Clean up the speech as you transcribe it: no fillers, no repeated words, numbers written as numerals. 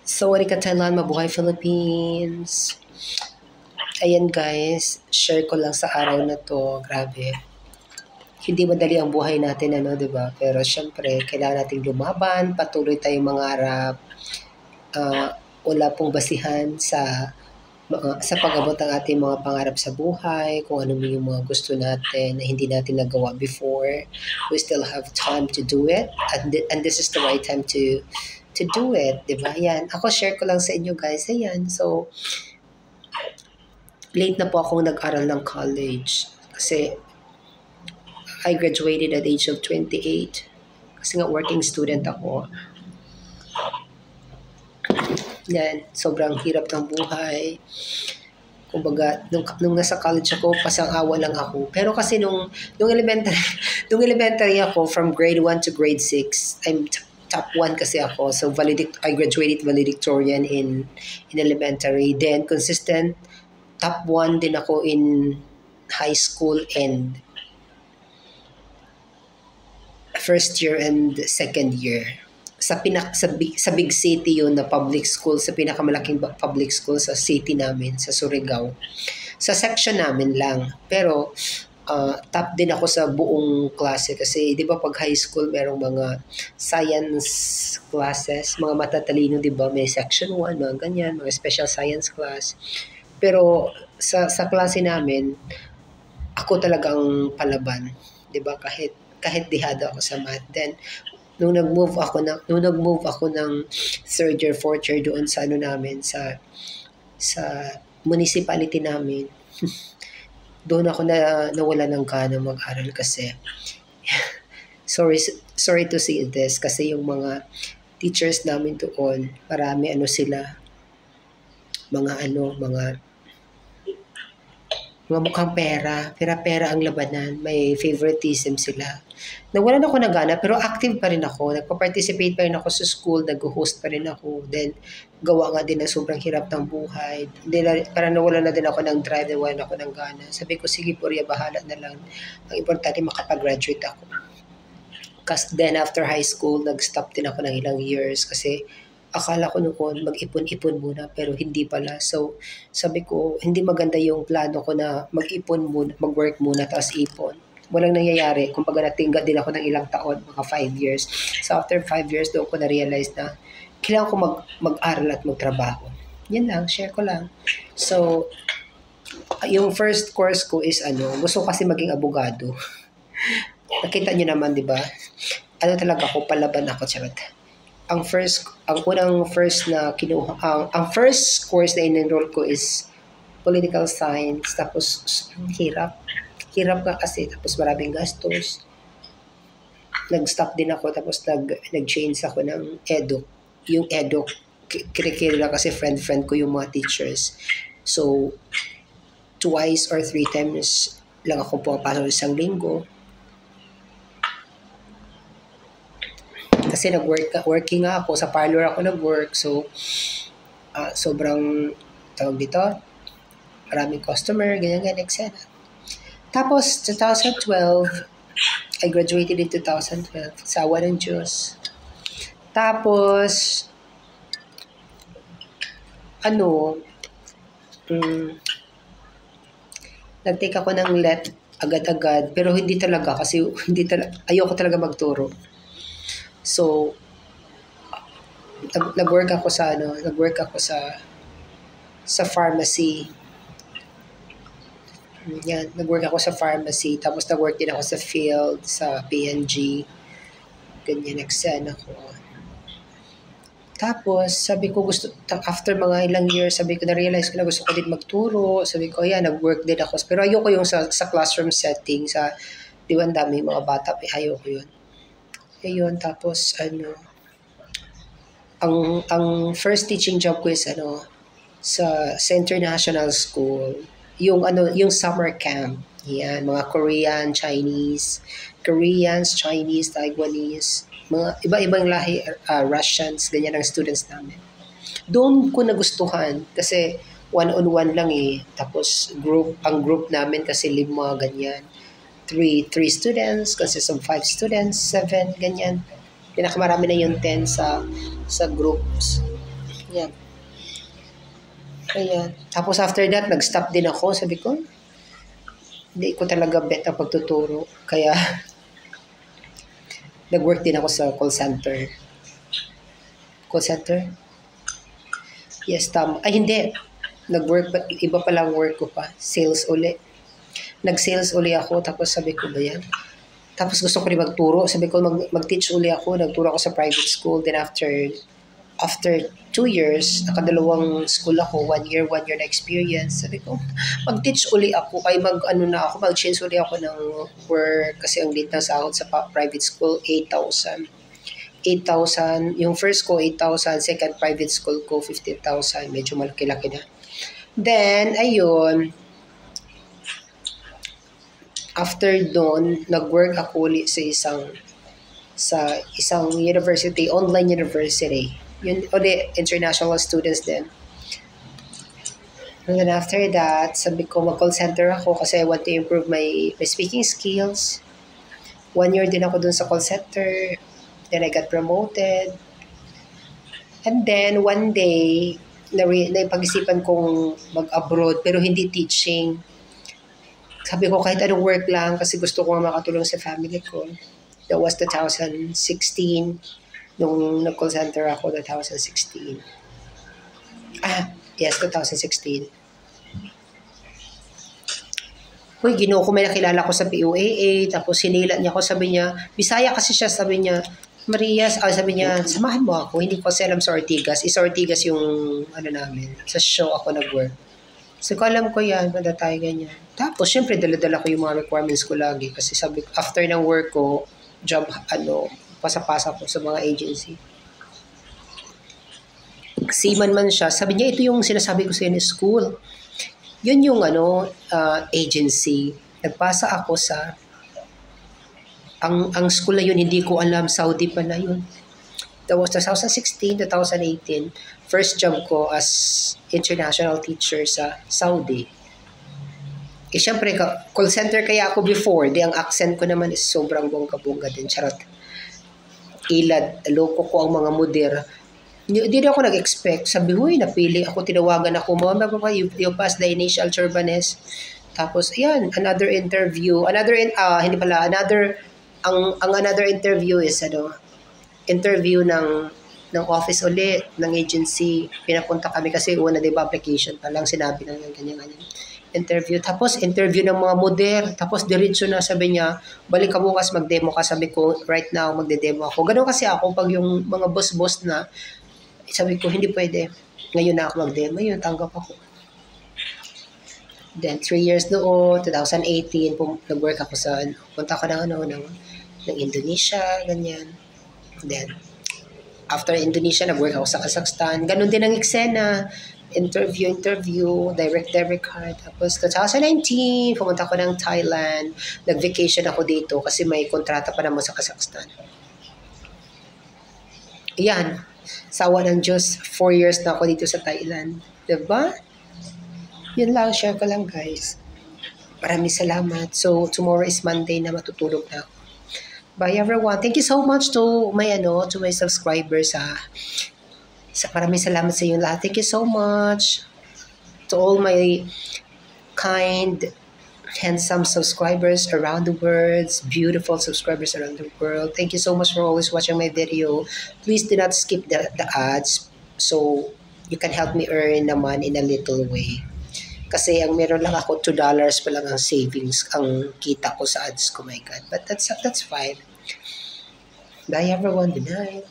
Sawadee ka Thailand, mabuhay Philippines. Ayan guys, share ko lang sa araw na to, grabe. Hindi madali ang buhay natin, ano, 'di ba? Pero syempre, kailangan nating lumaban, patuloy tayong mangarap. Wala pong basihan sa pag-abot ng ating mga pangarap sa buhay, kung ano man yung mga gusto natin na hindi natin nagawa before. We still have time to do it, and this is the right time to do it, di ba? Yan. Ako, share ko lang sa inyo guys. Ayan. So, late na po akong nag-aral ng college. Kasi, I graduated at age of 28. Kasi nga, working student ako. Yan. Sobrang hirap ng buhay. Kumbaga, nung nasa college ako, pasang-awa lang ako. Pero kasi nung elementary ako, from grade 1 to grade 6, I'm top 1 kasi ako. So, I graduated valedictorian in elementary. Then, consistent, top 1 din ako in high school and first year and second year. Sa big city yun na public school, sa pinakamalaking public school sa city namin, sa Surigao. Sa section namin lang. Pero, top din ako sa buong klase kasi 'di ba pag high school merong mga science classes, mga matatalino, 'di ba? May section 1, mga ganyan, mga special science class. Pero sa klase namin, ako talagang palaban, 'di ba? Kahit dihado ako sa math. Then nung nag-move ako ng third year, fourth year doon sa ano namin sa municipality namin. Doon ako nawala ng gana mag-aral kasi sorry to say this kasi yung mga teachers namin doon, marami mga mukhang pera ang labanan, may favoritism sila. Nawalan ako ng gana pero active pa rin ako, nagpa-participate pa rin ako sa school, nag-host pa rin ako, then gawa nga din na sobrang hirap ng buhay. Parang nawalan na din ako ng drive, nawalan ako ng gana. Sabi ko, sige Purya, bahala na lang. Ang importante makapag-graduate ako. Kasi then after high school, nag-stop din ako ng ilang years kasi akala ko noon mag-ipon-ipon muna pero hindi pala. So sabi ko, hindi maganda yung plano ko na mag-ipon muna, mag-work muna tapos ipon. Walang nangyayari. Kumbaga natingga din ako ng ilang taon, mga 5 years. So after 5 years, doon ko na-realize na kailangan ko mag-aral at magtrabaho. Yan lang, share ko lang. So, yung first course ko is gusto ko kasi maging abogado. Nakita nyo naman, di ba? Ano talaga ako, palaban ako, charot. Ang first course na in-enroll ko is political science, tapos hirap ka kasi, tapos maraming gastos. Nag-stop din ako, tapos nag-change ako ng eduk. Yung eduk, kinikilala kasi friend ko yung mga teachers. So, 2 or 3 times lang ako pumapasok isang linggo. Kasi working nga ako, sa parlor ako nag-work, so sobrang tawag dito, maraming customer, ganyan, etc. Tapos, 2012, I graduated in 2012, sa awa ng Diyos. Tapos, nag-take ako ng let agad-agad, pero hindi talaga, kasi ayoko talaga magturo. So, nag-work ako sa pharmacy. Yan, nag-work ako sa pharmacy, tapos nag-work din ako sa field, sa PNG. Ganyan, nag-send ako. Tapos, sabi ko after mga ilang years, sabi ko, na-realize ko na gusto ko din magturo. Sabi ko, nag-work din ako. Pero ayoko yung sa classroom setting, di ba ang dami mga bata, ayoko yun. Ayun, tapos ang first teaching job ko is sa International School, yung summer camp. Yan, mga Koreans, Chinese, Taiwanese, mga iba-ibang lahi, Russians, ganyan ang students namin. Doon ko nagustuhan kasi one-on-one lang tapos ang group namin kasi 5 ganyan. 3 students, consists of 5 students, 7, ganyan. Pinakamarami na yung 10 sa groups. Yan. Ayan. Tapos after that, nag-stop din ako. Sabi ko, hindi ko talaga bet ang pagtuturo. Kaya, nag-work din ako sa call center. Call center? Yes, Ay, hindi. Nag-work, iba palang work ko pa. Sales uli. Nag-sales uli ako, tapos sabi ko ba yan? Tapos gusto ko rin magturo. Sabi ko, mag-teach uli ako. Nagturo ako sa private school. Then after 2 years, nakadalawang school ako, 1 year na experience. Sabi ko, mag-teach uli ako, ay mag-change uli ako ng work kasi ang late na sahod sa private school, 8,000. 8,000, yung first ko 8,000, second private school ko 15,000, medyo malaki-laki na. Then, ayun, after doon, nag-work ako ulit sa isang university, online university. Yun, ulit, international students din. And then after that, sabi ko mag-call center ako kasi I want to improve my speaking skills. 1 year din ako dun sa call center. Then I got promoted. And then one day, naipag-isipan kong mag-abroad pero hindi teaching. Sabi ko kahit anong work lang kasi gusto ko makatulong sa family ko. That was 2016. Nung nag-call center ako, 2016. Yes, 2016. Uy, Ginoo ko, may nakilala ko sa POAA, tapos sinilat niya ako, sabi niya, Bisaya kasi siya, sabi niya, Maria, sabi niya, samahan mo ako, hindi ko kasi alam sa Ortigas. Isa Ortigas yung, namin, sa show ako nag-work. So, alam ko yan, mada tayo ganyan. Tapos, syempre, dala-dala ko yung mga requirements ko lagi, kasi sabi ko, after ng work ko, job, pasa-pasa ko sa mga agency. Seaman man siya, sabi niya, ito yung sinasabi ko sa inyo school. Yun yung agency. Nagpasa ako sa ang school na yun, hindi ko alam, Saudi pala yun. That was 2016, 2018. First job ko as international teacher sa Saudi. Syempre, call center kaya ako before. Ang accent ko naman is sobrang bongga-bongga din. Charot. Ilad, loko ko ang mga moder. Hindi ako nag-expect. Sabi, napili ako, tinawagan ako, Mama, you passed the initial Churbanes. Tapos, ayan, another interview. Another interview is, interview ng office ulit, ng agency. Pinapunta kami kasi una, diba, application pa lang, sinabi lang yung ganyan-ganyan. Interview. Tapos, interview ng mga moder. Tapos, diretso na, sabi niya, balik ka bukas, mag-demo ka. Sabi ko, right now, magde-demo ako. Ganun kasi ako, pag yung mga boss-boss na, sabi ko, hindi pwede. Ngayon na ako mag-demo, yun, tanggap ako. Then, 3 years noon, 2018, nag-work ako punta ako ng Indonesia, ganyan. Then, after Indonesia, nag-work ako sa Kazakhstan. Ganun din ang eksena. Interview, direct card. Tapos 2019, pumunta ako ng Thailand. Nag-vacation ako dito kasi may kontrata pa naman sa Kazakhstan. Yan. Sawa ng Diyos, 4 years na ako dito sa Thailand. Diba? Yun lang, share ko lang guys. Maraming salamat. So, tomorrow is Monday na matutulog na ako. Bye everyone. Thank you so much to my subscribers maraming salamat sa inyo lahat. Thank you so much to all my kind, handsome subscribers around the world, beautiful subscribers around the world. Thank you so much for always watching my video. Please do not skip the ads so you can help me earn naman in a little way. Kasi ang meron lang ako, $2 pa lang ang savings, ang kita ko sa ads ko, my God. But that's fine. Bye everyone. Good night.